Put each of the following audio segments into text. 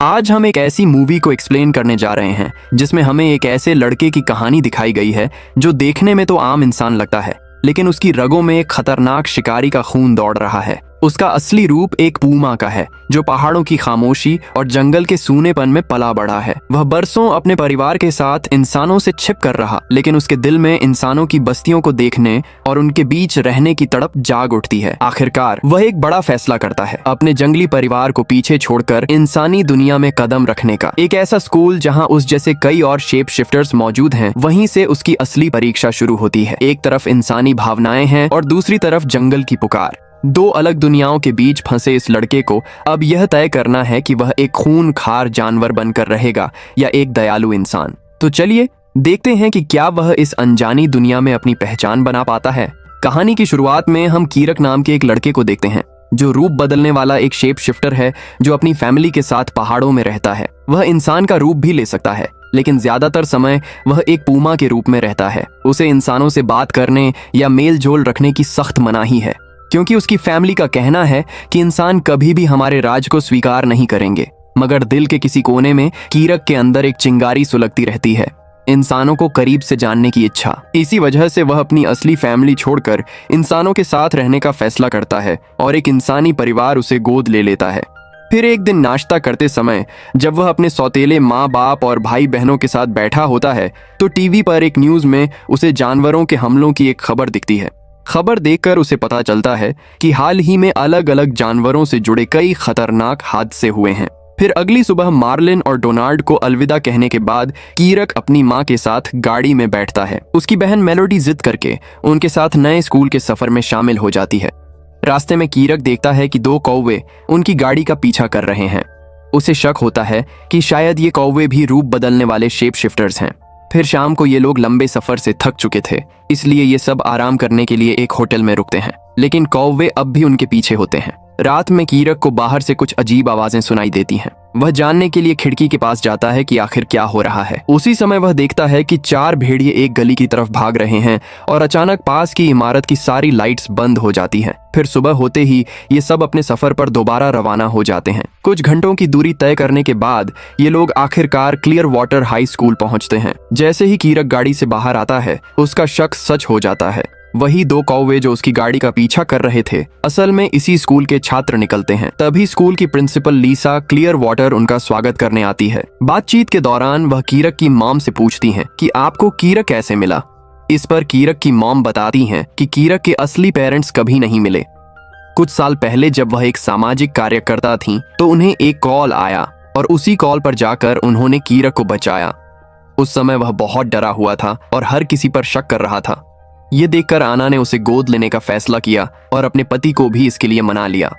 आज हम एक ऐसी मूवी को एक्सप्लेन करने जा रहे हैं जिसमें हमें एक ऐसे लड़के की कहानी दिखाई गई है जो देखने में तो आम इंसान लगता है, लेकिन उसकी रगों में एक खतरनाक शिकारी का खून दौड़ रहा है। उसका असली रूप एक पूमा का है जो पहाड़ों की खामोशी और जंगल के सूनेपन में पला बढ़ा है। वह बरसों अपने परिवार के साथ इंसानों से छिप कर रहा, लेकिन उसके दिल में इंसानों की बस्तियों को देखने और उनके बीच रहने की तड़प जाग उठती है। आखिरकार वह एक बड़ा फैसला करता है, अपने जंगली परिवार को पीछे छोड़कर इंसानी दुनिया में कदम रखने का। एक ऐसा स्कूल जहाँ उस जैसे कई और शेप शिफ्टर्स मौजूद हैं, वहीं से उसकी असली परीक्षा शुरू होती है। एक तरफ इंसानी भावनाएं हैं और दूसरी तरफ जंगल की पुकार। दो अलग दुनियाओं के बीच फंसे इस लड़के को अब यह तय करना है कि वह एक खूनखार जानवर बनकर रहेगा या एक दयालु इंसान। तो चलिए देखते हैं कि क्या वह इस अनजानी दुनिया में अपनी पहचान बना पाता है। कहानी की शुरुआत में हम कीरक नाम के एक लड़के को देखते हैं जो रूप बदलने वाला एक शेप शिफ्टर है जो अपनी फैमिली के साथ पहाड़ों में रहता है। वह इंसान का रूप भी ले सकता है, लेकिन ज्यादातर समय वह एक पूमा के रूप में रहता है। उसे इंसानों से बात करने या मेल जोल रखने की सख्त मनाही है, क्योंकि उसकी फैमिली का कहना है कि इंसान कभी भी हमारे राज को स्वीकार नहीं करेंगे। मगर दिल के किसी कोने में कीरक के अंदर एक चिंगारी सुलगती रहती है, इंसानों को करीब से जानने की इच्छा। इसी वजह से वह अपनी असली फैमिली छोड़कर इंसानों के साथ रहने का फैसला करता है और एक इंसानी परिवार उसे गोद ले लेता है। फिर एक दिन नाश्ता करते समय जब वह अपने सौतेले माँ बाप और भाई बहनों के साथ बैठा होता है तो टीवी पर एक न्यूज में उसे जानवरों के हमलों की एक खबर दिखती है। खबर देखकर उसे पता चलता है कि हाल ही में अलग अलग जानवरों से जुड़े कई खतरनाक हादसे हुए हैं। फिर अगली सुबह मार्लिन और डोनाल्ड को अलविदा कहने के बाद कीरक अपनी माँ के साथ गाड़ी में बैठता है। उसकी बहन मेलोडी जिद करके उनके साथ नए स्कूल के सफर में शामिल हो जाती है। रास्ते में कीरक देखता है कि दो कौवे उनकी गाड़ी का पीछा कर रहे हैं। उसे शक होता है कि शायद ये कौवे भी रूप बदलने वाले शेप शिफ्टर्स हैं। फिर शाम को ये लोग लंबे सफर से थक चुके थे, इसलिए ये सब आराम करने के लिए एक होटल में रुकते हैं, लेकिन कौवे अब भी उनके पीछे होते हैं। रात में कीरक को बाहर से कुछ अजीब आवाजें सुनाई देती हैं। वह जानने के लिए खिड़की के पास जाता है कि आखिर क्या हो रहा है। उसी समय वह देखता है कि चार भेड़िए एक गली की तरफ भाग रहे हैं और अचानक पास की इमारत की सारी लाइट्स बंद हो जाती हैं। फिर सुबह होते ही ये सब अपने सफर पर दोबारा रवाना हो जाते हैं। कुछ घंटों की दूरी तय करने के बाद ये लोग आखिरकार क्लियर वाटर हाई स्कूल पहुंचते हैं। जैसे ही कीरक गाड़ी से बाहर आता है उसका शक सच हो जाता है। वही दो कौवे जो उसकी गाड़ी का पीछा कर रहे थे असल में इसी स्कूल के छात्र निकलते हैं। तभी स्कूल की प्रिंसिपल लीसा क्लियर वाटर उनका स्वागत करने आती है। बातचीत के दौरान वह कीरक की मॉम से पूछती हैं कि आपको कीरक कैसे मिला। इस पर कीरक की मॉम बताती हैं कि कीरक के असली पेरेंट्स कभी नहीं मिले। कुछ साल पहले जब वह एक सामाजिक कार्यकर्ता थीं, तो उन्हें एक कॉल आया और उसी कॉल पर जाकर उन्होंने कीरक को बचाया। उस समय वह बहुत डरा हुआ था और हर किसी पर शक कर रहा था। ये देखकर आना ने उसे गोद लेने का फैसला किया और अपने पति को भी इसके लिए मना लिया।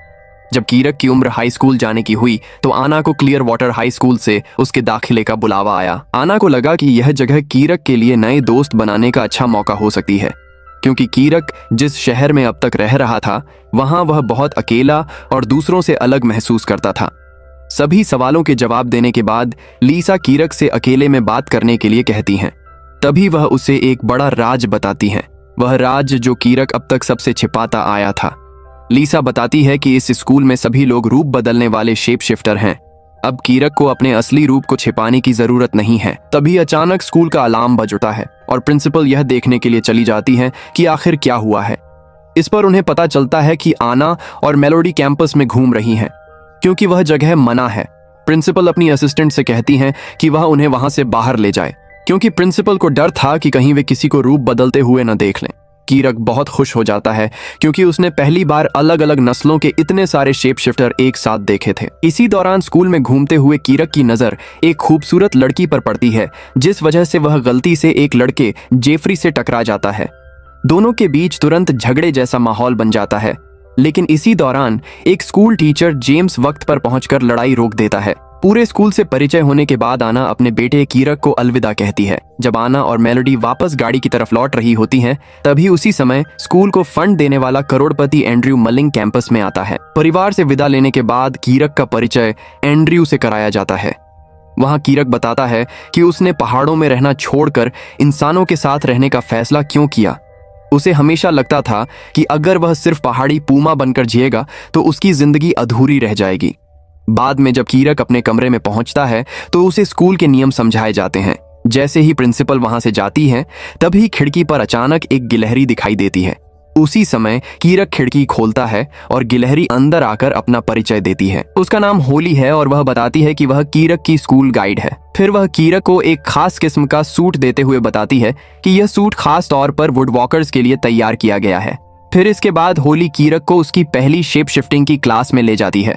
जब कीरक की उम्र हाई स्कूल जाने की हुई तो आना को क्लियर वाटर हाई स्कूल से उसके दाखिले का बुलावा आया। आना को लगा कि यह जगह कीरक के लिए नए दोस्त बनाने का अच्छा मौका हो सकती है, क्योंकि कीरक जिस शहर में अब तक रह रहा था वहां वह बहुत अकेला और दूसरों से अलग महसूस करता था। सभी सवालों के जवाब देने के बाद लीसा कीरक से अकेले में बात करने के लिए कहती हैं। तभी वह उसे एक बड़ा राज बताती हैं, वह राज जो कीरक अब तक सबसे छिपाता आया था। लीसा बताती है कि इस स्कूल में सभी लोग रूप बदलने वाले शेप शिफ्टर हैं। अब कीरक को अपने असली रूप को छिपाने की जरूरत नहीं है। तभी अचानक स्कूल का अलार्म बज उठता है और प्रिंसिपल यह देखने के लिए चली जाती है कि आखिर क्या हुआ है। इस पर उन्हें पता चलता है कि आना और मेलोडी कैंपस में घूम रही हैं, क्योंकि वह जगह मना है। प्रिंसिपल अपनी असिस्टेंट से कहती हैं कि वह उन्हें वहां से बाहर ले जाए, क्योंकि प्रिंसिपल को डर था कि कहीं वे किसी को रूप बदलते हुए न देख लें। कीरक बहुत खुश हो जाता है क्योंकि उसने पहली बार अलग अलग नस्लों के इतने सारे शेप शिफ्टर एक साथ देखे थे। इसी दौरान स्कूल में घूमते हुए कीरक की नजर एक खूबसूरत लड़की पर पड़ती है, जिस वजह से वह गलती से एक लड़के जेफरी से टकरा जाता है। दोनों के बीच तुरंत झगड़े जैसा माहौल बन जाता है, लेकिन इसी दौरान एक स्कूल टीचर जेम्स वक्त पर पहुंचकर लड़ाई रोक देता है। पूरे स्कूल से परिचय होने के बाद आना अपने बेटे कीरक को अलविदा कहती है। जब आना और मेलोडी वापस गाड़ी की तरफ लौट रही होती हैं, तभी उसी समय स्कूल को फंड देने वाला करोड़पति एंड्रयू मलिंग कैंपस में आता है। परिवार से विदा लेने के बाद कीरक का परिचय एंड्रयू से कराया जाता है। वहां कीरक बताता है कि उसने पहाड़ों में रहना छोड़कर इंसानों के साथ रहने का फैसला क्यों किया। उसे हमेशा लगता था कि अगर वह सिर्फ पहाड़ी पूमा बनकर जिएगा तो उसकी जिंदगी अधूरी रह जाएगी। बाद में जब कीरक अपने कमरे में पहुंचता है तो उसे स्कूल के नियम समझाए जाते हैं। जैसे ही प्रिंसिपल वहां से जाती है तभी खिड़की पर अचानक एक गिलहरी दिखाई देती है। उसी समय कीरक खिड़की खोलता है और गिलहरी अंदर आकर अपना परिचय देती है। उसका नाम होली है और वह बताती है कि वह कीरक की स्कूल गाइड है। फिर वह कीरक को एक खास किस्म का सूट देते हुए बताती है कि यह सूट खास तौर पर वुडवॉकर्स के लिए तैयार किया गया है। फिर इसके बाद होली कीरक को उसकी पहली शेप शिफ्टिंग की क्लास में ले जाती है।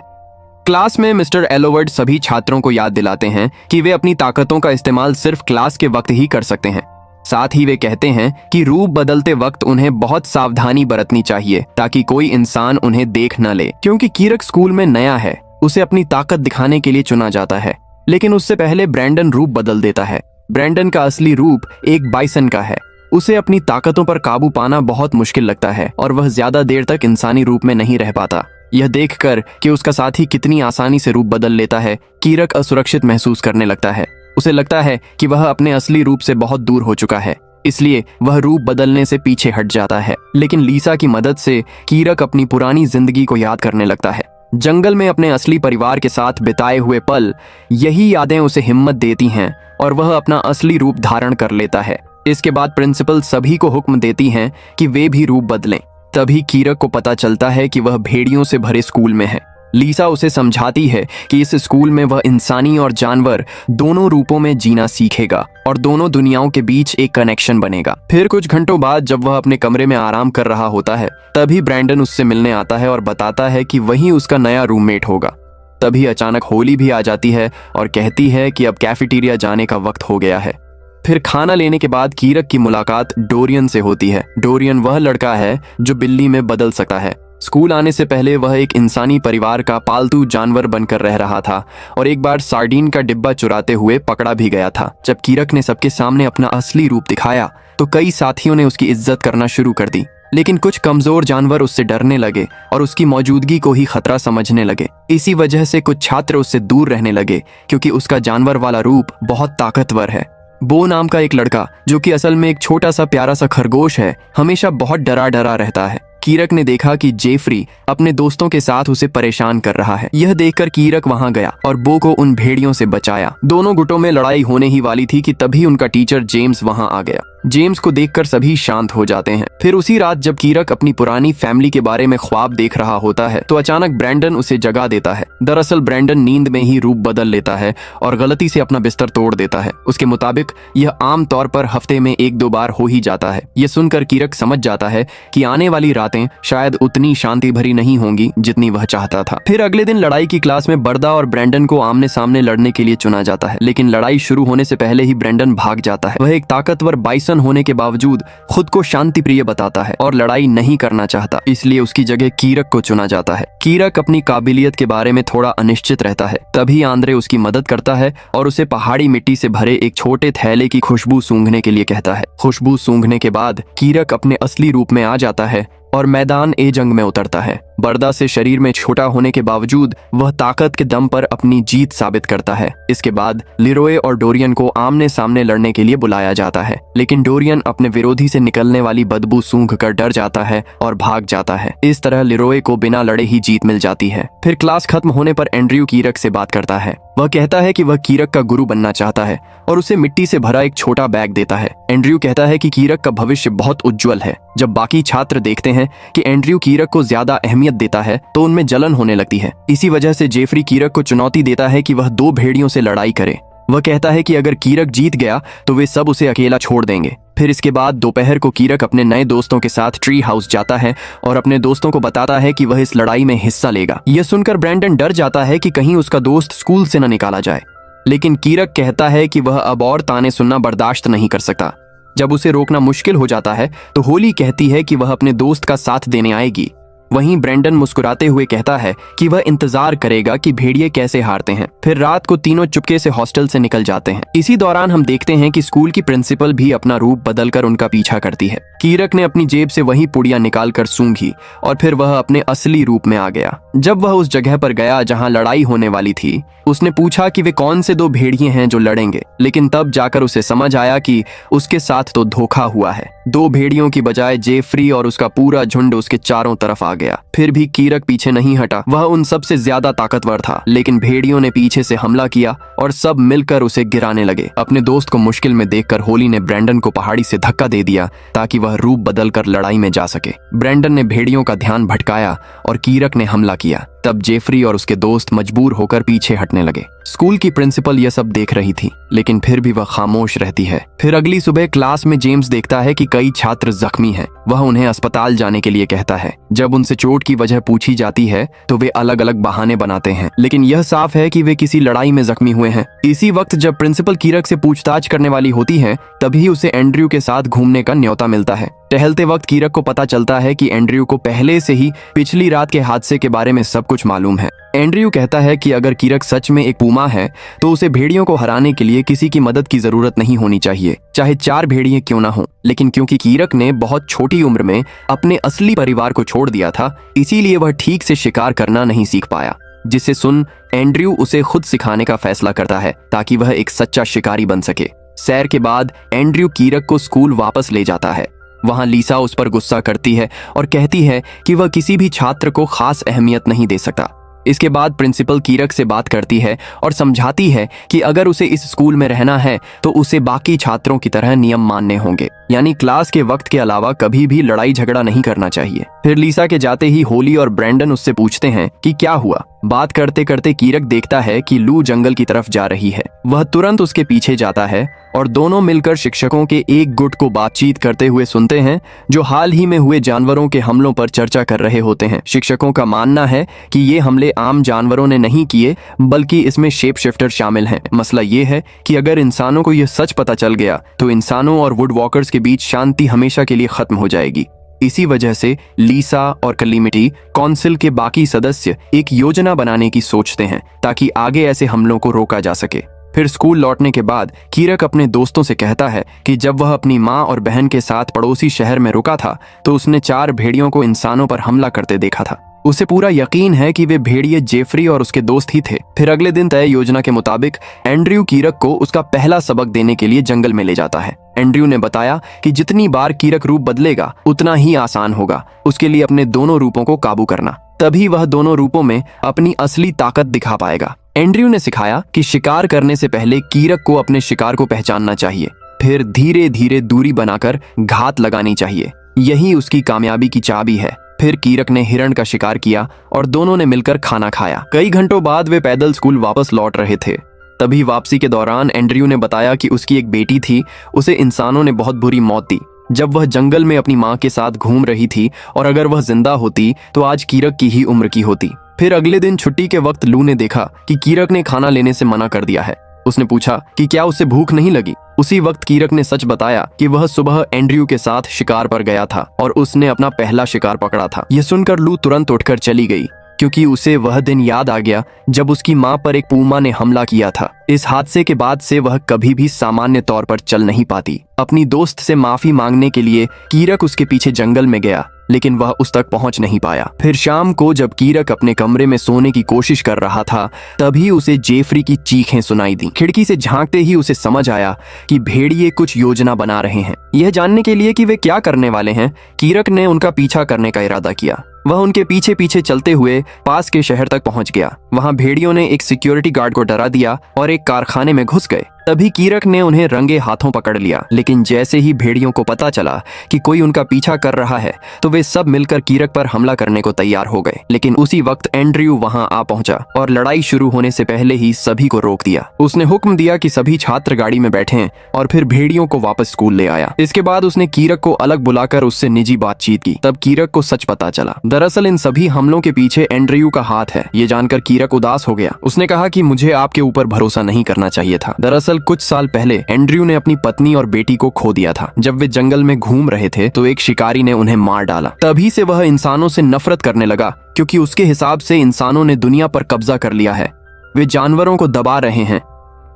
क्लास में मिस्टर एलोवर्ड सभी छात्रों को याद दिलाते हैं कि वे अपनी ताकतों का इस्तेमाल सिर्फ क्लास के वक्त ही कर सकते हैं। साथ ही वे कहते हैं कि रूप बदलते वक्त उन्हें बहुत सावधानी बरतनी चाहिए ताकि कोई इंसान उन्हें देख न ले। क्योंकि कीरक स्कूल में नया है, उसे अपनी ताकत दिखाने के लिए चुना जाता है, लेकिन उससे पहले ब्रैंडन रूप बदल देता है। ब्रैंडन का असली रूप एक बाइसन का है। उसे अपनी ताकतों पर काबू पाना बहुत मुश्किल लगता है और वह ज्यादा देर तक इंसानी रूप में नहीं रह पाता। यह देखकर कि उसका साथी कितनी आसानी से रूप बदल लेता है, कीरक असुरक्षित महसूस करने लगता है। उसे लगता है कि वह अपने असली रूप से बहुत दूर हो चुका है, इसलिए वह रूप बदलने से पीछे हट जाता है। लेकिन लीसा की मदद से कीरक अपनी पुरानी जिंदगी को याद करने लगता है। जंगल में अपने असली परिवार के साथ बिताए हुए पल, यही यादें उसे हिम्मत देती हैं और वह अपना असली रूप धारण कर लेता है। इसके बाद प्रिंसिपल सभी को हुक्म देती हैं कि वे भी रूप बदलें। तभी कीरक को पता चलता है कि वह भेड़ियों से भरे स्कूल में है। लीसा उसे समझाती है कि इस स्कूल में वह इंसानी और जानवर दोनों रूपों में जीना सीखेगा और दोनों दुनियाओं के बीच एक कनेक्शन बनेगा। फिर कुछ घंटों बाद जब वह अपने कमरे में आराम कर रहा होता है तभी ब्रैंडन उससे मिलने आता है और बताता है कि वही उसका नया रूममेट होगा। तभी अचानक होली भी आ जाती है और कहती है कि अब कैफेटेरिया जाने का वक्त हो गया है। फिर खाना लेने के बाद कीरक की मुलाकात डोरियन से होती है। डोरियन वह लड़का है जो बिल्ली में बदल सकता है। स्कूल आने से पहले वह एक इंसानी परिवार का पालतू जानवर बनकर रह रहा था और एक बार सार्डीन का डिब्बा चुराते हुए पकड़ा भी गया था। जब कीरक ने सबके सामने अपना असली रूप दिखाया तो कई साथियों ने उसकी इज्जत करना शुरू कर दी, लेकिन कुछ कमजोर जानवर उससे डरने लगे और उसकी मौजूदगी को ही खतरा समझने लगे। इसी वजह से कुछ छात्र उससे दूर रहने लगे क्योंकि उसका जानवर वाला रूप बहुत ताकतवर है। बो नाम का एक लड़का, जो कि असल में एक छोटा सा प्यारा सा खरगोश है, हमेशा बहुत डरा डरा रहता है। कीरक ने देखा कि जेफरी अपने दोस्तों के साथ उसे परेशान कर रहा है। यह देखकर कीरक वहां गया और बो को उन भेड़ियों से बचाया। दोनों गुटों में लड़ाई होने ही वाली थी कि तभी उनका टीचर जेम्स वहां आ गया। जेम्स को देखकर सभी शांत हो जाते हैं। फिर उसी रात जब कीरक अपनी पुरानी फैमिली के बारे में ख्वाब देख रहा होता है तो अचानक ब्रैंडन उसे जगा देता है। दरअसल ब्रैंडन नींद में ही रूप बदल लेता है और गलती से अपना बिस्तर तोड़ देता है। उसके मुताबिक यह आम तौर पर हफ्ते में 1-2 बार हो ही जाता है। यह सुनकर कीरक समझ जाता है कि आने वाली रातें शायद उतनी शांति भरी नहीं होंगी जितनी वह चाहता था। फिर अगले दिन लड़ाई की क्लास में बर्दा और ब्रैंडन को आमने सामने लड़ने के लिए चुना जाता है, लेकिन लड़ाई शुरू होने से पहले ही ब्रैंडन भाग जाता है। वह एक ताकतवर बाइसन होने के बावजूद खुद को शांति प्रिय बताता है और लड़ाई नहीं करना चाहता, इसलिए उसकी जगह कीरक को चुना जाता है। कीरक अपनी काबिलियत के बारे में थोड़ा अनिश्चित रहता है। तभी आंद्रे उसकी मदद करता है और उसे पहाड़ी मिट्टी से भरे एक छोटे थैले की खुशबू सूंघने के लिए कहता है। खुशबू सूंघने के बाद कीरक अपने असली रूप में आ जाता है और मैदान ए जंग में उतरता है। बर्दा से शरीर में छोटा होने के बावजूद वह ताकत के दम पर अपनी जीत साबित करता है। इसके बाद लिरोए और डोरियन को आमने सामने लड़ने के लिए बुलाया जाता है, लेकिन डोरियन अपने विरोधी से निकलने वाली बदबू सूंघकर डर जाता है और भाग जाता है। इस तरह लिरोए को बिना लड़े ही जीत मिल जाती है। फिर क्लास खत्म होने पर एंड्रयू कीरक से बात करता है। वह कहता है कि वह कीरक का गुरु बनना चाहता है और उसे मिट्टी से भरा एक छोटा बैग देता है। एंड्रयू कहता है कि कीरक का भविष्य बहुत उज्जवल है। जब बाकी छात्र देखते हैं कि एंड्रयू कीरक को ज्यादा अहमियत देता है तो उनमें जलन होने लगती है। इसी वजह से जेफरी कीरक को चुनौती देता है कि वह 2 भेड़ियों से लड़ाई करे। वह कहता है कि अगर कीरक जीत गया तो वे सब उसे अकेला छोड़ देंगे। फिर इसके बाद दोपहर को कीरक अपने नए दोस्तों के साथ ट्री हाउस जाता है और अपने दोस्तों को बताता है कि वह इस लड़ाई में हिस्सा लेगा। यह सुनकर ब्रैंडन डर जाता है कि कहीं उसका दोस्त स्कूल से न निकाला जाए, लेकिन कीरक कहता है कि वह अब और ताने सुनना बर्दाश्त नहीं कर सकता। जब उसे रोकना मुश्किल हो जाता है तो होली कहती है कि वह अपने दोस्त का साथ देने आएगी। वहीं ब्रैंडन मुस्कुराते हुए कहता है कि वह इंतजार करेगा कि भेड़िए कैसे हारते हैं। फिर रात को तीनों चुपके से हॉस्टल से निकल जाते हैं। इसी दौरान हम देखते हैं कि स्कूल की प्रिंसिपल भी अपना रूप बदलकर उनका पीछा करती है। कीरक ने अपनी जेब से वही पुड़िया निकालकर सूंघी और फिर वह अपने असली रूप में आ गया। जब वह उस जगह पर गया जहां लड़ाई होने वाली थी, उसने पूछा कि वे कौन से 2 भेड़िए हैं जो लड़ेंगे, लेकिन तब जाकर उसे समझ आया कि उसके साथ तो धोखा हुआ है। 2 भेड़ियों की बजाय जेफरी और उसका पूरा झुंड उसके चारों तरफ आ गया। गया। फिर भी कीरक पीछे नहीं हटा। वह उन सब से ज्यादा ताकतवर था, लेकिन भेड़ियों ने पीछे से हमला किया और सब मिलकर उसे गिराने लगे। अपने दोस्त को मुश्किल में देखकर होली ने ब्रैंडन को पहाड़ी से धक्का दे दिया ताकि वह रूप बदलकर लड़ाई में जा सके। ब्रैंडन ने भेड़ियों का ध्यान भटकाया और कीरक ने हमला किया। तब जेफरी और उसके दोस्त मजबूर होकर पीछे हटने लगे। स्कूल की प्रिंसिपल यह सब देख रही थी, लेकिन फिर भी वह खामोश रहती है। फिर अगली सुबह क्लास में जेम्स देखता है कि कई छात्र जख्मी हैं। वह उन्हें अस्पताल जाने के लिए कहता है। जब उनसे चोट की वजह पूछी जाती है तो वे अलग अलग बहाने बनाते हैं, लेकिन यह साफ है कि वे किसी लड़ाई में जख्मी हुए हैं। इसी वक्त जब प्रिंसिपल कीरक से पूछताछ करने वाली होती है, तभी उसे एंड्रयू के साथ घूमने का न्योता मिलता है। टहलते वक्त कीरक को पता चलता है कि एंड्रयू को पहले से ही पिछली रात के हादसे के बारे में सब कुछ मालूम है। एंड्रयू कहता है कि अगर कीरक सच में एक पूमा है तो उसे भेड़ियों को हराने के लिए किसी की मदद की जरूरत नहीं होनी चाहिए, चाहे 4 भेड़िए क्यों ना हो। लेकिन क्योंकि कीरक ने बहुत छोटी उम्र में अपने असली परिवार को छोड़ दिया था, इसीलिए वह ठीक से शिकार करना नहीं सीख पाया। जिसे सुन एंड्रयू उसे खुद सिखाने का फैसला करता है ताकि वह एक सच्चा शिकारी बन सके। सैर के बाद एंड्रयू कीरक को स्कूल वापस ले जाता है। वहां लीसा उस पर गुस्सा करती है और कहती है कि वह किसी भी छात्र को खास अहमियत नहीं दे सकता। इसके बाद प्रिंसिपल कीरक से बात करती है और समझाती है कि अगर उसे इस स्कूल में रहना है तो उसे बाकी छात्रों की तरह नियम मानने होंगे, यानी क्लास के वक्त के अलावा कभी भी लड़ाई झगड़ा नहीं करना चाहिए। फिर लीसा के जाते ही होली और ब्रैंडन उससे पूछते हैं कि क्या हुआ। बात करते करते कीरक देखता है कि लू जंगल की तरफ जा रही है। वह तुरंत उसके पीछे जाता है और दोनों मिलकर शिक्षकों के एक गुट को बातचीत करते हुए सुनते हैं, जो हाल ही में हुए जानवरों के हमलों पर चर्चा कर रहे होते हैं। शिक्षकों का मानना है कि ये हमले आम जानवरों ने नहीं किए, बल्कि इसमें शेप शिफ्टर शामिल हैं। मसला ये है कि अगर इंसानों को यह सच पता चल गया तो इंसानों और वुड वॉकर्स के बीच शांति हमेशा के लिए खत्म हो जाएगी। इसी वजह से लीसा और कैलेमिटी काउंसिल के बाकी सदस्य एक योजना बनाने की सोचते हैं ताकि आगे ऐसे हमलों को रोका जा सके। फिर स्कूल लौटने के बाद कीरक अपने दोस्तों से कहता है कि जब वह अपनी माँ और बहन के साथ पड़ोसी शहर में रुका था तो उसने 4 भेड़ियों को इंसानों पर हमला करते देखा था। उसे पूरा यकीन है कि वे भेड़िए जेफरी और उसके दोस्त ही थे। फिर अगले दिन तय योजना के मुताबिक एंड्रयू कीरक को उसका पहला सबक देने के लिए जंगल में ले जाता है। एंड्रयू ने बताया कि जितनी बार कीरक रूप बदलेगा उतना ही आसान होगा उसके लिए अपने दोनों रूपों को काबू करना, तभी वह दोनों रूपों में अपनी असली ताकत दिखा पाएगा। एंड्रयू ने सिखाया कि शिकार करने से पहले कीरक को अपने शिकार को पहचानना चाहिए, फिर धीरे धीरे दूरी बनाकर घात लगानी चाहिए। यही उसकी कामयाबी की चाबी है। फिर कीरक ने हिरण का शिकार किया और दोनों ने मिलकर खाना खाया। कई घंटों बाद वे पैदल स्कूल वापस लौट रहे थे। तभी वापसी के दौरान एंड्रयू ने बताया कि उसकी एक बेटी थी, उसे इंसानों ने बहुत बुरी मौत दी जब वह जंगल में अपनी माँ के साथ घूम रही थी, और अगर वह जिंदा होती तो आज कीरक की ही उम्र की होती। फिर अगले दिन छुट्टी के वक्त लू ने देखा कि कीरक ने खाना लेने से मना कर दिया है। उसने पूछा कि क्या उसे भूख नहीं लगी। उसी वक्त कीरक ने सच बताया कि वह सुबह एंड्रयू के साथ शिकार पर गया था और उसने अपना पहला शिकार पकड़ा था। यह सुनकर लू तुरंत उठकर चली गई, क्योंकि उसे वह दिन याद आ गया जब उसकी माँ पर एक पूमा ने हमला किया था। इस हादसे के बाद से वह कभी भी सामान्य तौर पर चल नहीं पाती। अपनी दोस्त से माफी मांगने के लिए कीरक उसके पीछे जंगल में गया, लेकिन वह उस तक पहुंच नहीं पाया। फिर शाम को जब कीरक अपने कमरे में सोने की कोशिश कर रहा था, तभी उसे जेफरी की चीखें सुनाई दी। खिड़की से झांकते ही उसे समझ आया कि भेड़िए कुछ योजना बना रहे हैं। यह जानने के लिए कि वे क्या करने वाले हैं, कीरक ने उनका पीछा करने का इरादा किया। वह उनके पीछे पीछे चलते हुए पास के शहर तक पहुंच गया। वहां भेड़ियों ने एक सिक्योरिटी गार्ड को डरा दिया और एक कारखाने में घुस गए। तभी कीरक ने उन्हें रंगे हाथों पकड़ लिया, लेकिन जैसे ही भेड़ियों को पता चला कि कोई उनका पीछा कर रहा है तो वे सब मिलकर कीरक पर हमला करने को तैयार हो गए। लेकिन उसी वक्त एंड्रयू वहां आ पहुंचा और लड़ाई शुरू होने से पहले ही सभी को रोक दिया। उसने हुक्म दिया कि सभी छात्र गाड़ी में बैठें और फिर भेड़ियों को वापस स्कूल ले आया। इसके बाद उसने कीरक को अलग बुलाकर उससे निजी बातचीत की। तब कीरक को सच पता चला। दरअसल इन सभी हमलों के पीछे एंड्रयू का हाथ है। ये जानकर कीरक उदास हो गया। उसने कहा कि मुझे आपके ऊपर भरोसा नहीं करना चाहिए था। दरअसल कुछ साल पहले एंड्रयू ने अपनी पत्नी और बेटी को खो दिया था। जब वे जंगल में घूम रहे थे तो एक शिकारी ने उन्हें मार डाला। तभी से वह इंसानों से नफरत करने लगा, क्योंकि उसके हिसाब से इंसानों ने दुनिया पर कब्जा कर लिया है। वे जानवरों को दबा रहे हैं।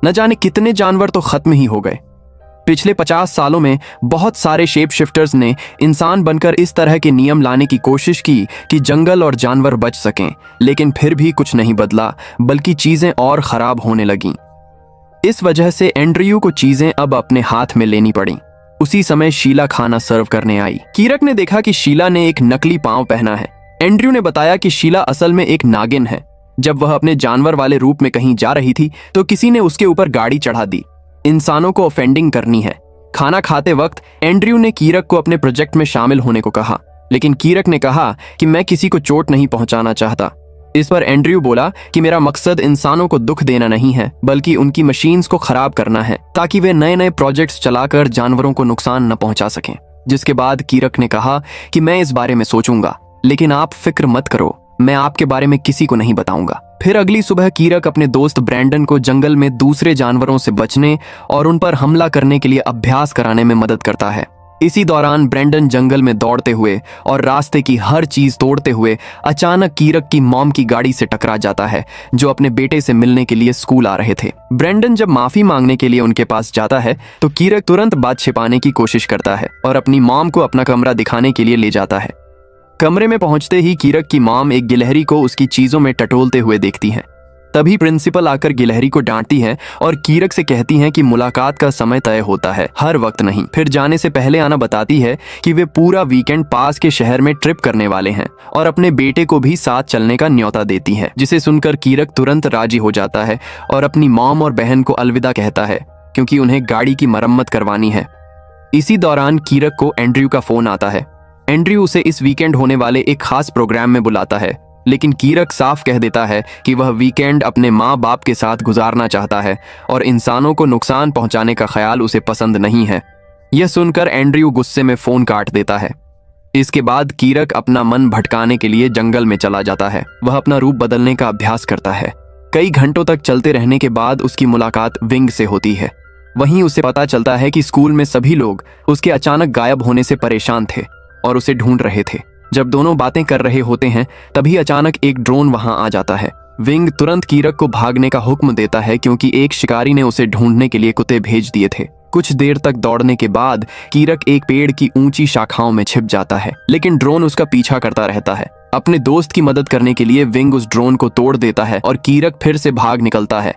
न जाने कितने जानवर तो खत्म ही हो गए। पिछले 50 सालों में बहुत सारे शेप शिफ्टर्स ने इंसान बनकर इस तरह के नियम लाने की कोशिश की कि जंगल और जानवर बच सकें, लेकिन फिर भी कुछ नहीं बदला, बल्कि चीजें और खराब होने लगीं। इस वजह से एंड्रयू को चीजें अब अपने हाथ में लेनी पड़ी। उसी समय शीला खाना सर्व करने आई। कीरक ने देखा कि शीला ने एक नकली पांव पहना है। एंड्रयू ने बताया कि शीला असल में एक नागिन है। जब वह अपने जानवर वाले रूप में कहीं जा रही थी तो किसी ने उसके ऊपर गाड़ी चढ़ा दी। इंसानों को ऑफेंडिंग करनी है। खाना खाते वक्त एंड्रयू ने कीरक को अपने प्रोजेक्ट में शामिल होने को कहा, लेकिन कीरक ने कहा कि मैं किसी को चोट नहीं पहुंचाना चाहता। इस पर एंड्रयू बोला कि मेरा मकसद इंसानों को दुख देना नहीं है, बल्कि उनकी मशीन्स को खराब करना है ताकि वे नए नए प्रोजेक्ट्स चलाकर जानवरों को नुकसान न पहुंचा सकें। जिसके बाद कीरक ने कहा कि मैं इस बारे में सोचूंगा, लेकिन आप फिक्र मत करो, मैं आपके बारे में किसी को नहीं बताऊंगा। फिर अगली सुबह कीरक अपने दोस्त ब्रैंडन को जंगल में दूसरे जानवरों से बचने और उन पर हमला करने के लिए अभ्यास कराने में मदद करता है। इसी दौरान ब्रैंडन जंगल में दौड़ते हुए और रास्ते की हर चीज तोड़ते हुए अचानक कीरक की मॉम की गाड़ी से टकरा जाता है, जो अपने बेटे से मिलने के लिए स्कूल आ रहे थे। ब्रैंडन जब माफी मांगने के लिए उनके पास जाता है तो कीरक तुरंत बात छिपाने की कोशिश करता है और अपनी मॉम को अपना कमरा दिखाने के लिए ले जाता है। कमरे में पहुंचते ही कीरक की मॉम एक गिलहरी को उसकी चीजों में टटोलते हुए देखती हैं। तभी प्रिंसिपल आकर गिलहरी को डांटती है और कीरक से कहती हैं कि मुलाकात का समय तय होता है, हर वक्त नहीं। फिर जाने से पहले आना बताती है कि वे पूरा वीकेंड पास के शहर में ट्रिप करने वाले हैं और अपने बेटे को भी साथ चलने का न्योता देती है, जिसे सुनकर कीरक तुरंत राजी हो जाता है और अपनी मॉम और बहन को अलविदा कहता है, क्योंकि उन्हें गाड़ी की मरम्मत करवानी है। इसी दौरान कीरक को एंड्रयू का फोन आता है। एंड्रयू उसे इस वीकेंड होने वाले एक खास प्रोग्राम में बुलाता है, लेकिन कीरक साफ कह देता है कि वह वीकेंड अपने माँ बाप के साथ गुजारना चाहता है और इंसानों को नुकसान पहुंचाने का ख्याल उसे पसंद नहीं है। यह सुनकर एंड्रयू गुस्से में फोन काट देता है। इसके बाद कीरक अपना मन भटकाने के लिए जंगल में चला जाता है। वह अपना रूप बदलने का अभ्यास करता है। कई घंटों तक चलते रहने के बाद उसकी मुलाकात विंग से होती है। वहीं उसे पता चलता है कि स्कूल में सभी लोग उसके अचानक गायब होने से परेशान थे और उसे ढूंढ रहे थे। जब दोनों बातें कर रहे होते हैं तभी अचानक एक ड्रोन वहां आ जाता है। विंग तुरंत कीरक को भागने का हुक्म देता है, क्योंकि एक शिकारी ने उसे ढूंढने के लिए कुत्ते भेज दिए थे। कुछ देर तक दौड़ने के बाद कीरक एक पेड़ की ऊंची शाखाओं में छिप जाता है, लेकिन ड्रोन उसका पीछा करता रहता है। अपने दोस्त की मदद करने के लिए विंग उस ड्रोन को तोड़ देता है और कीरक फिर से भाग निकलता है।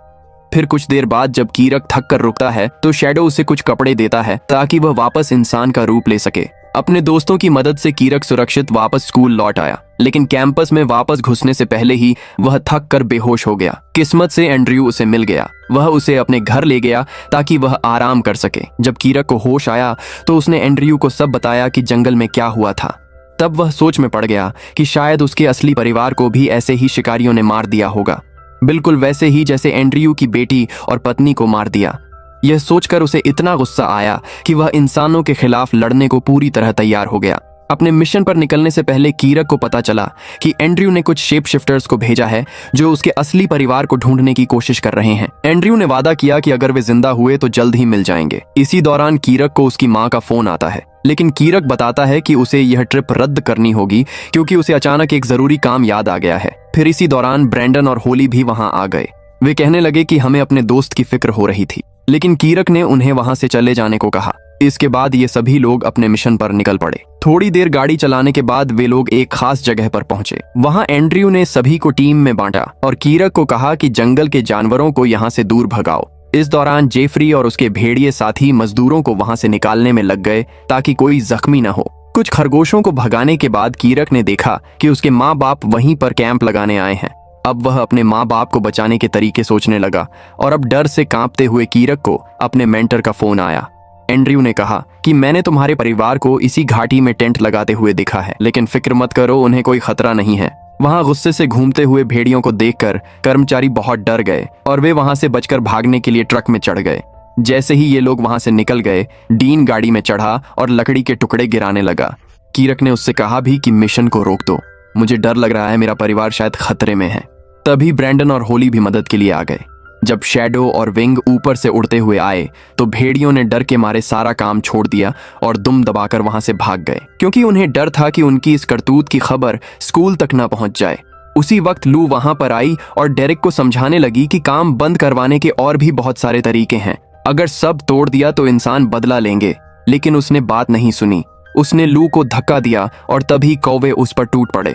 फिर कुछ देर बाद जब कीरक थक कर रुकता है तो शैडो उसे कुछ कपड़े देता है ताकि वह वापस इंसान का रूप ले सके। अपने दोस्तों की मदद से कीरक सुरक्षित वापस स्कूल लौट आया, लेकिन कैंपस में वापस घुसने से पहले ही वह थक कर बेहोश हो गया। किस्मत से एंड्रयू उसे मिल गया। वह उसे अपने घर ले गया ताकि वह आराम कर सके। जब कीरक को होश आया तो उसने एंड्रयू को सब बताया कि जंगल में क्या हुआ था। तब वह सोच में पड़ गया कि शायद उसके असली परिवार को भी ऐसे ही शिकारियों ने मार दिया होगा, बिल्कुल वैसे ही जैसे एंड्रयू की बेटी और पत्नी को मार दिया। यह सोचकर उसे इतना गुस्सा आया कि वह इंसानों के खिलाफ लड़ने को पूरी तरह तैयार हो गया। अपने मिशन पर निकलने से पहले कीरक को पता चला कि एंड्रयू ने कुछ शेप शिफ्टर्स को भेजा है जो उसके असली परिवार को ढूंढने की कोशिश कर रहे हैं। एंड्रयू ने वादा किया कि अगर वे जिंदा हुए तो जल्द ही मिल जाएंगे। इसी दौरान कीरक को उसकी माँ का फोन आता है, लेकिन कीरक बताता है कि उसे यह ट्रिप रद्द करनी होगी क्योंकि उसे अचानक एक जरूरी काम याद आ गया है। फिर इसी दौरान ब्रैंडन और होली भी वहां आ गए। वे कहने लगे कि हमें अपने दोस्त की फिक्र हो रही थी, लेकिन कीरक ने उन्हें वहां से चले जाने को कहा। इसके बाद ये सभी लोग अपने मिशन पर निकल पड़े। थोड़ी देर गाड़ी चलाने के बाद वे लोग एक खास जगह पर पहुंचे। वहां एंड्रयू ने सभी को टीम में बांटा और कीरक को कहा कि जंगल के जानवरों को यहाँ से दूर भगाओ। इस दौरान जेफरी और उसके भेड़िए साथी मजदूरों को वहां से निकालने में लग गए ताकि कोई जख्मी न हो। कुछ खरगोशों को भगाने के बाद कीरक ने देखा कि उसके माँ बाप वहीं पर कैंप लगाने आए हैं। अब वह अपने माँ बाप को बचाने के तरीके सोचने लगा और अब डर से कांपते हुए कीरक को अपने मेंटर का फोन आया। एंड्रयू ने कहा कि मैंने तुम्हारे परिवार को इसी घाटी में टेंट लगाते हुए देखा है, लेकिन फिक्र मत करो, उन्हें कोई खतरा नहीं है। वहां गुस्से से घूमते हुए भेड़ियों को देखकर कर्मचारी बहुत डर गए और वे वहां से बचकर भागने के लिए ट्रक में चढ़ गए। जैसे ही ये लोग वहां से निकल गए, डीन गाड़ी में चढ़ा और लकड़ी के टुकड़े गिराने लगा। कीरक ने उससे कहा भी कि मिशन को रोक दो, मुझे डर लग रहा है, मेरा परिवार शायद खतरे में है। तभी ब्रैंडन और होली भी मदद के लिए आ गए। जब शैडो और विंग ऊपर से उड़ते हुए आए तो भेड़ियों ने डर के मारे सारा काम छोड़ दिया और दुम दबाकर वहां से भाग गए, क्योंकि उन्हें डर था कि उनकी इस करतूत की खबर स्कूल तक न पहुंच जाए। उसी वक्त लू वहां पर आई और डेरिक को समझाने लगी कि काम बंद करवाने के और भी बहुत सारे तरीके हैं। अगर सब तोड़ दिया तो इंसान बदला लेंगे, लेकिन उसने बात नहीं सुनी। उसने लू को धक्का दिया और तभी कौवे उस पर टूट पड़े।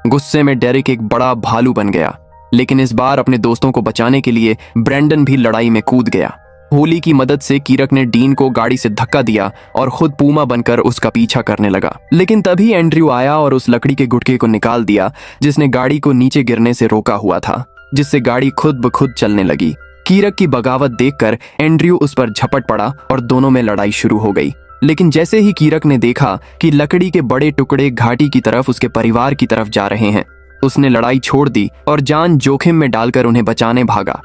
गुस्से में डेरिक एक बड़ा भालू बन गया, लेकिन इस बार अपने दोस्तों को बचाने के लिए ब्रैंडन भी लड़ाई में कूद गया। होली की मदद से कीरक ने डीन को गाड़ी से धक्का दिया और खुद पूमा बनकर उसका पीछा करने लगा। लेकिन तभी एंड्रयू आया और उस लकड़ी के गुटके को निकाल दिया जिसने गाड़ी को नीचे गिरने से रोका हुआ था, जिससे गाड़ी खुद ब खुद चलने लगी। कीरक की बगावत देखकर एंड्रयू उस पर झपट पड़ा और दोनों में लड़ाई शुरू हो गई। लेकिन जैसे ही कीरक ने देखा कि लकड़ी के बड़े टुकड़े घाटी की तरफ उसके परिवार की तरफ जा रहे हैं, उसने लड़ाई छोड़ दी और जान जोखिम में डालकर उन्हें बचाने भागा।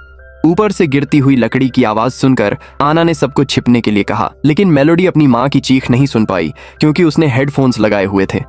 ऊपर से गिरती हुई लकड़ी की आवाज सुनकर आना ने सबको छिपने के लिए कहा, लेकिन मेलोडी अपनी माँ की चीख नहीं सुन पाई क्योंकि उसने हेडफोन्स लगाए हुए थे।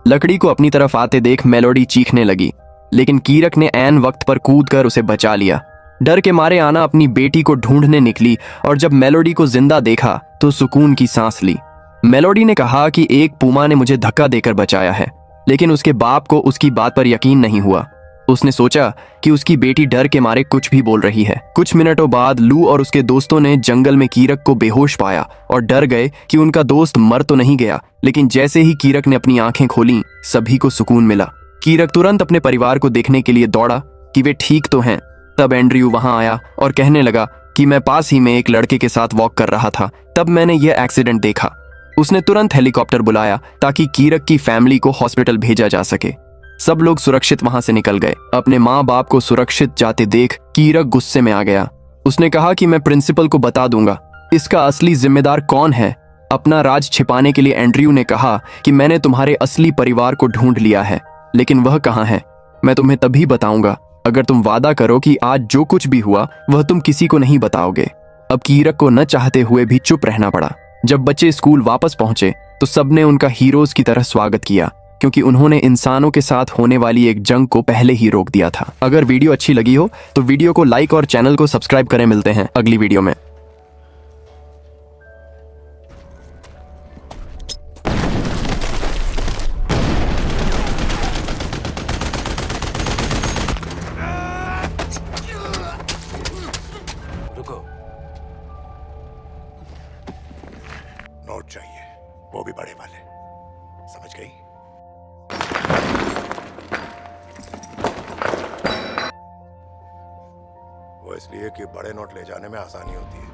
लकड़ी को अपनी तरफ आते देख मेलोडी चीखने लगी, लेकिन कीरक ने ऐन वक्त पर कूदकर उसे बचा लिया। डर के मारे आना अपनी बेटी को ढूंढने निकली और जब मेलोडी को जिंदा देखा तो सुकून की सांस ली। मेलोडी ने कहा कि एक पूमा ने मुझे धक्का देकर बचाया है, लेकिन उसके बाप को उसकी बात पर यकीन नहीं हुआ। उसने सोचा कि उसकी बेटी डर के मारे कुछ भी बोल रही है। कुछ मिनटों बाद लू और उसके दोस्तों ने जंगल में कीरक को बेहोश पाया और डर गए कि उनका दोस्त मर तो नहीं गया। लेकिन जैसे ही कीरक ने अपनी आंखें खोली, सभी को सुकून मिला। कीरक तुरंत अपने परिवार को देखने के लिए दौड़ा कि वे ठीक तो हैं। तब एंड्रयू वहां आया और कहने लगा कि मैं पास ही में एक लड़के के साथ वॉक कर रहा था, तब मैंने यह एक्सीडेंट देखा। उसने तुरंत हेलीकॉप्टर बुलाया ताकि कीरक की फैमिली को हॉस्पिटल भेजा जा सके। सब लोग सुरक्षित वहां से निकल गए। अपने माँ बाप को सुरक्षित जाते देख कीरक गुस्से में आ गया। उसने कहा कि मैं प्रिंसिपल को बता दूंगा, इसका असली जिम्मेदार कौन है। अपना राज छिपाने के लिए एंड्रयू ने कहा कि मैंने तुम्हारे असली परिवार को ढूंढ लिया है, लेकिन वह कहाँ है मैं तुम्हें तभी बताऊंगा अगर तुम वादा करो कि आज जो कुछ भी हुआ वह तुम किसी को नहीं बताओगे। अब कीरक को न चाहते हुए भी चुप रहना पड़ा। जब बच्चे स्कूल वापस पहुंचे तो सबने उनका हीरोज की तरह स्वागत किया, क्योंकि उन्होंने इंसानों के साथ होने वाली एक जंग को पहले ही रोक दिया था। अगर वीडियो अच्छी लगी हो तो वीडियो को लाइक और चैनल को सब्सक्राइब करें। मिलते हैं अगली वीडियो में। रुको, नोट चाहिए, वो भी बड़े वाले, समझ गई? वो इसलिए कि बड़े नोट ले जाने में आसानी होती है।